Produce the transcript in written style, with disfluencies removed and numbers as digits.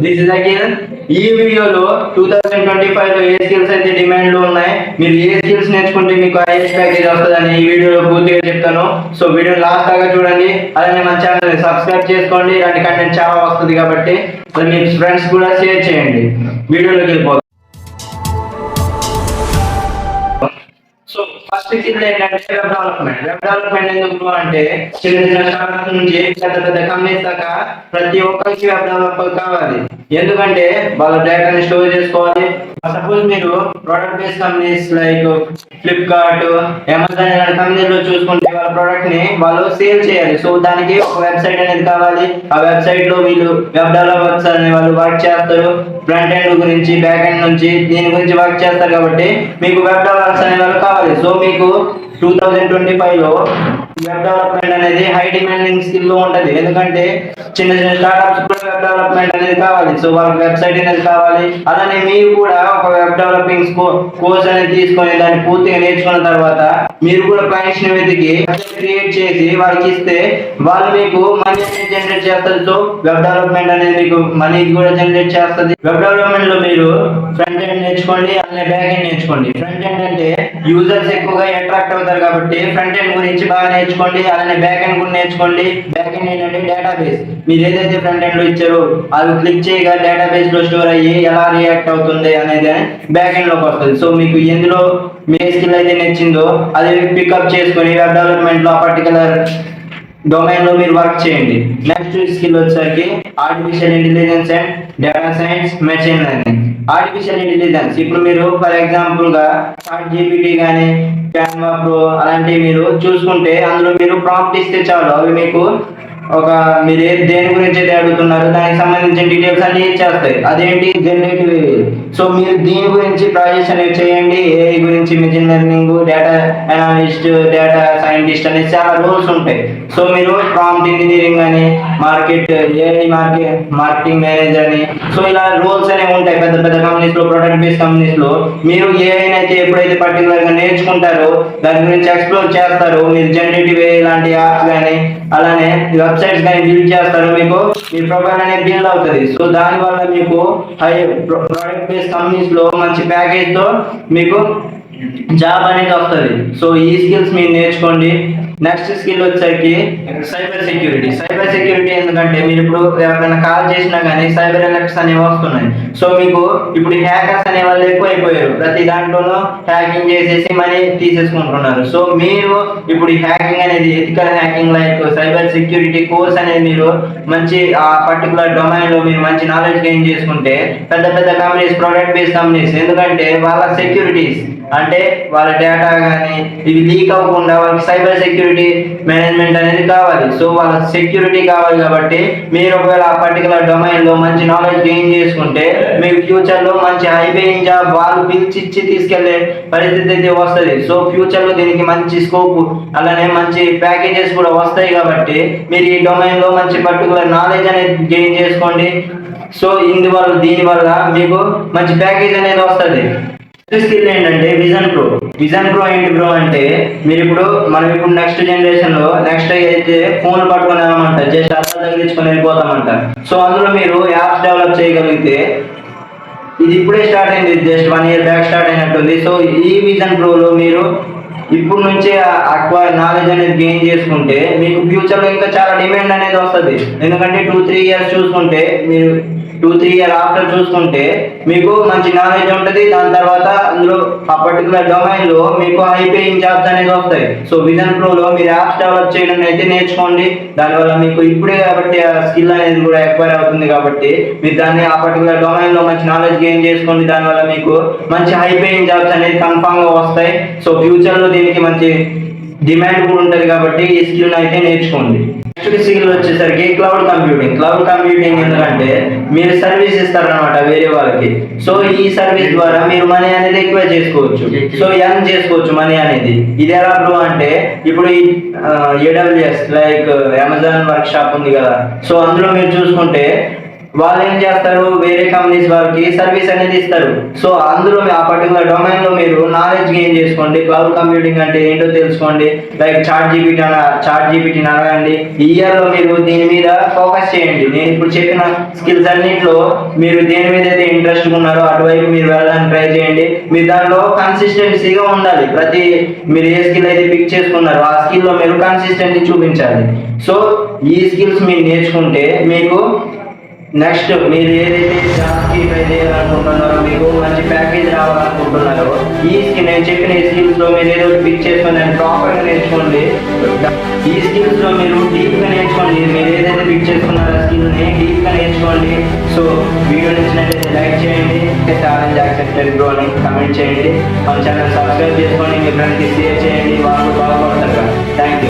This is again ఈ వీడియోలో 2025 లో ఏ స్కిల్స్ అయితే డిమాండ్ లో ఉన్నాయి, మీరు ఏ స్కిల్స్ నేర్చుకుంటే మీకు హైయెస్ట్ ప్యాకేజ్ వస్తుందని ఈ వీడియోలో పూర్తిగా చెప్తాను. సో వీడియో లాస్ట్ దాకా చూడండి, అలానే మన ఛానల్ ని సబ్స్క్రైబ్ చేసుకోండి. ఇలాంటి కంటెంట్ చాలా వస్తుంది కాబట్టి మీ ఫ్రెండ్స్ కూడా షేర్ చేయండి. వీడియోలోకి వెళ్ళిపోతాం. సో ఫస్ట్ స్కిల్ ఏంటంటే వెబ్ డెవలప్మెంట్. వెబ్ డెవలప్మెంట్ ఎందుకు అంటే చిన్న చిన్న స్టార్ట్అప్ నుంచి పెద్ద పెద్ద కంపెనీస్ దాకా ప్రతి ఒక్కరికి వెబ్ డెవలపర్ కావాలి. ఎందుకంటే వాళ్ళ డేటాని స్టోర్ చేసుకోవాలి. సపోజ్ మీరు product based companies like Flipkart, Amazon ఇలాంటి కంపెనీలో చూసుకుంటే వాళ్ళ ప్రొడక్ట్ ని వాళ్ళు సేల్ చేయాలి. సో దానికి ఒక వెబ్సైట్ అనేది కావాలి. ఆ వెబ్సైట్ లో వీళ్ళు వెబ్ డెవలపర్స్ అనే వాళ్ళు వర్క్ చేస్తారు. ఫ్రంట్ ఎండ్ గురించి, బ్యాక్ ఎండ్ నుంచి దీని గురించి వర్క్ చేస్తారు. కాబట్టి మీకు వెబ్ డెవలపర్స్ అనే వాళ్ళు కావాలి. సో మీకు 2025 లో వెబ్ డెవలప్మెంట్ అనేది హై డిమాండింగ్ స్కిల్ లో ఉంటది. ఎందుకంటే చిన్న చిన్న స్టార్ట్అప్స్ కూడా వెబ్ డెవలప్మెంట్ అనేది కావాలి. సో వాళ్ళకి వెబ్సైట్ అనేది కావాలి. అలానే మీరు కూడా ఒక వెబ్ డెవలపింగ్ కోర్స్ అనేది తీసుకొని దాన్ని పూర్తిగా నేర్చుకున్న తర్వాత మీరు కూడా క్లయింట్స్ ని వెతికి క్రియేట్ చేసి వాళ్ళకి ఇస్తే వాళ్ళు మీకు మనీ జనరేట్ చేస్తారు. సో వెబ్ డెవలప్మెంట్ అనేది మీకు మనీ కూడా జనరేట్ చేస్తుంది. వెబ్ డెవలప్మెంట్ లో మీరు ఫ్రంట్ ఎండ్ నేర్చుకోండి, అలానే బ్యాక్ ఎండ్ నేర్చుకోండి. ఫ్రంట్ ఎండ్ అంటే యూజర్స్ ఎక్కువగా అట్రాక్ట్ అవుతారు కాబట్టి ఫ్రంట్ ఎండ్ గురించి బాగా నేర్చుకోండి. అలానే బ్యాక్ ఎండ్ కూడా నేర్చుకోండి. బ్యాక్ ఎండ్ ఏంటంటే డేటాబేస్. మీరు ఏదైతే ఫ్రంట్ ఎండ్ లో ఇచ్చారో అది క్లిక్ చేయగా డేటాబేస్ లో స్టోర్ అయ్యి ఎలా రియాక్ట్ అవుతుంది అనేది బ్యాక్ ఎండ్ లోకి వస్తుంది. సో మీకు ఎందులో మీ స్కిల్ అయితే నచ్చిందో అది పికప్ చేసుకొని వెబ్ డెవలప్మెంట్ లో ఆ పర్టికులర్ డొమైన్ లో మీరు వర్క్ చేయండి. నెక్స్ట్ స్కిల్ వచ్చేసరికి artificial intelligence and data science, machine learning. Artificial intelligence ఇప్పుడు మీరు ఫర్ ఎగ్జాంపుల్ గా చాట్ జీపీటీ కానీ, క్యాన్వా ప్రో అలాంటివి మీరు చూసుకుంటే అందులో మీరు ప్రాంప్ట్ ఇస్తే చాలు అవి మీకు ఒక మీరు దేని గురించి అయితే అడుగుతున్నారు దానికి సంబంధించిన డీటెయిల్స్ అన్ని ఇచ్చేస్తాయి. అదేంటి జనరేటివ్ ఏఐ. సో మీరు దీని గురించి ప్రాజెక్ట్స్ అనేవి చేయండి. ఏఐ గురించి machine learning, data analyst, data scientist అనేది చాలా రోల్స్ ఉంటాయి. సో మీరు ప్రాంప్ట్ ఇంజనీరింగ్ అని, ఏఐ మార్కెటింగ్ మేనేజర్ అని, సో ఇలా రోల్స్ అనేవి ఉంటాయి పెద్ద పెద్ద కంపెనీస్ లో, ప్రొడక్ట్ బేస్డ్ కంపెనీస్ లో. మీరు ఏఐ అయితే ఎప్పుడైతే పర్టికులర్ గా నేర్చుకుంటారో దాని గురించి ఎక్స్ప్లోర్ చేస్తారు. మీరు జనరేటివ్ ఏఐ లాంటి యాప్స్ కానీ అలానే వెబ్సైట్స్ కానీ బిల్డ్ చేస్తారు. మీకు మీ ప్రొఫైల్ అనేది బిల్డ్ అవుతుంది. సో దాని వల్ల మీకు హై ప్రొడక్ట్ బేస్డ్ కంపెనీస్ లో మంచి ప్యాకేజ్ తో మీకు జాబ్ అనేది వస్తుంది. సో ఈ స్కిల్స్ మీరు నేర్చుకోండి. నెక్స్ట్ స్కిల్ వచ్చేసరికి సైబర్ సెక్యూరిటీ. సైబర్ సెక్యూరిటీ ఎందుకంటే మీరు ఇప్పుడు ఎవరైనా కాల్ చేసినా కానీ సైబర్ అటాక్స్ అనేవి వస్తున్నాయి. సో మీకు ఇప్పుడు హ్యాకర్స్ అనే వాళ్ళు ఎక్కువ అయిపోయారు. ప్రతి దాంట్లోనూ హ్యాకింగ్ చేసేసి మనీ తీసేసుకుంటున్నారు. సో మీరు ఇప్పుడు హ్యాకింగ్ అనేది ethical hacking like cyber security course అనేది మీరు మంచి ఆ పర్టికులర్ డొమైన్ లో మీరు మంచి నాలెడ్జ్ గెయిన్ చేసుకుంటే పెద్ద పెద్ద కంపెనీస్, ప్రొడక్ట్ బేస్డ్ కంపెనీస్, ఎందుకంటే వాళ్ళ సెక్యూరిటీస్ అంటే వాళ్ళ డేటా కానీ ఇవి లీక్ అవ్వకుండా వాళ్ళకి సైబర్ సెక్యూరిటీ మేనేజ్మెంట్ అనేది కావాలి. సో వాళ్ళ సెక్యూరిటీ కావాలి కాబట్టి మీరు ఒకవేళ ఆ పర్టికులర్ డొమైన్ లో మంచి నాలెడ్జ్ గెయిన్ చేసుకుంటే మీకు ఫ్యూచర్ లో మంచి హై పేయింగ్ జాబ్ వాళ్ళు పిలిచి తీసుకెళ్లే పరిస్థితి అయితే వస్తుంది. సో ఫ్యూచర్ లో దీనికి మంచి స్కోప్ అలానే మంచి ప్యాకేజెస్ కూడా వస్తాయి. కాబట్టి మీరు ఈ డొమైన్ లో మంచి పర్టికులర్ నాలెడ్జ్ అనేది గెయిన్ చేసుకోండి. సో దీనివల్ల మీకు మంచి ప్యాకేజ్ అనేది వస్తుంది. స్కిల్ ఏంటంటే విజన్ ప్రో. విజన్ ప్రో ఏంటి బ్రో అంటే మీరు మనం ఇప్పుడు నెక్స్ట్ జనరేషన్ లో నెక్స్ట్ అయితే ఫోన్ పట్టుకుని వెళ్ళమంటారు, జస్ట్ అర్థం తగిలించుకొని వెళ్ళిపోతామంట. సో అందులో మీరు యాప్స్ డెవలప్ చేయగలిగితే ఇది ఇప్పుడే స్టార్ట్ అయింది, జస్ట్ 1 year బ్యాక్ స్టార్ట్ అయినట్టుంది. సో ఈ విజన్ ప్రోలో మీరు ఇప్పుడు నుంచే అక్వైర్ నాలెడ్జ్ అనేది గెయిన్ చేసుకుంటే మీకు ఫ్యూచర్ లో ఇంకా చాలా డిమాండ్ అనేది వస్తుంది. ఎందుకంటే 2-3 years చూసుకుంటే మీరు 2-3 years ఆఫ్టర్ చూసుకుంటే మీకు మంచి నాలెడ్జ్ ఉంటుంది. దాని తర్వాత అందులో ఆ పర్టికులర్ డొమైన్ లో మీకు హై పేయింగ్ జాబ్స్ అనేది వస్తాయి. సో విజన్ ప్రో లో మీరు యాప్స్ డెవలప్ చేయడం అయితే నేర్చుకోండి. దానివల్ల మీకు ఇప్పుడే కాబట్టి ఆ స్కిల్ అనేది కూడా ఎక్వైర్ అవుతుంది. కాబట్టి మీరు దాన్ని ఆ పర్టికులర్ డొమైన్ లో మంచి నాలెడ్జ్ గెయిన్ చేసుకోండి. దానివల్ల మీకు మంచి హై పేయింగ్ జాబ్స్ అనేది కన్ఫామ్ గా వస్తాయి. సో ఫ్యూచర్ లో దీనికి మంచి డిమాండ్ కూడా ఉంటుంది. కాబట్టి ఈ స్కిల్ అయితే నేర్చుకోండి. నెక్స్ట్ స్కిల్ వచ్చేసరికి క్లౌడ్ కంప్యూటింగ్. క్లౌడ్ కంప్యూటింగ్ ఎందుకంటే మీరు సర్వీస్ ఇస్తారనమాట వేరే వాళ్ళకి. సో ఈ సర్వీస్ ద్వారా మీరు మనీ అనేది ఎక్కువ చేసుకోవచ్చు. సో ఎర్న్ చేసుకోవచ్చు మనీ అనేది. ఇది ఎలా బ్రో అంటే ఇప్పుడు AWS like Amazon work shop ఉంది కదా. సో అందులో మీరు చూసుకుంటే వాళ్ళు ఏం చేస్తారు, వేరే కంపెనీస్ వాళ్ళకి సర్వీస్ అనేది ఇస్తారు. సో అందులో ఆ పర్టికులర్ డొమైన్ లో మీరు నాలెడ్జ్ గెయిన్ చేసుకోండి. క్లౌడ్ కంప్యూటింగ్ అంటే ఏంటో తెలుసుకోండి. లైక్ చాట్ జీపీటీని అడగండి. ఈ ఇయర్ లో మీరు దీని మీద ఫోకస్ చేయండి. నేను ఇప్పుడు చెప్పిన స్కిల్స్ అన్నింటిలో మీరు దేని మీద అయితే ఇంట్రెస్ట్ ఉన్నారో అటువైపు మీరు వెళ్ళడానికి ట్రై చేయండి. మీరు దానిలో కన్సిస్టెన్సీగా ఉండాలి. మీరు ఏ స్కిల్ అయితే పిక్ చేసుకున్నారో ఆ స్కిల్ లో మీరు కన్సిస్టెన్సీ చూపించాలి. సో ఈ స్కిల్స్ మీరు నేర్చుకుంటే మీకు నెక్స్ట్ మీరు ఏదైతే జాబ్కి ట్రై చేయాలనుకుంటున్నారో, మీకు మంచి ప్యాకేజ్ రావాలనుకుంటున్నారో, నేను చెప్పిన ఈ స్కిల్స్ లో మీరు ఏదో పిక్ చేసుకొని దాన్ని ప్రాపర్గా నేర్చుకోండి. ఈ స్కిల్స్ లో మీరు డీప్ గా నేర్చుకోండి. మీరు ఏదైతే పిక్ చేసుకున్నారో ఆ స్కిల్ ని డీప్ గా నేర్చుకోండి. సో వీడియో నచ్చినట్లయితే లైక్ చేయండి, ఛాలెంజ్ యాక్సెప్టెడ్ బ్రో అని కమెంట్ చేయండి. మన ఛానల్ సబ్స్క్రైబ్ చేసుకోండి, మీ ఫ్రెండ్కి షేర్ చేయండి, వాళ్ళు బాగుపడతారు. Thank you.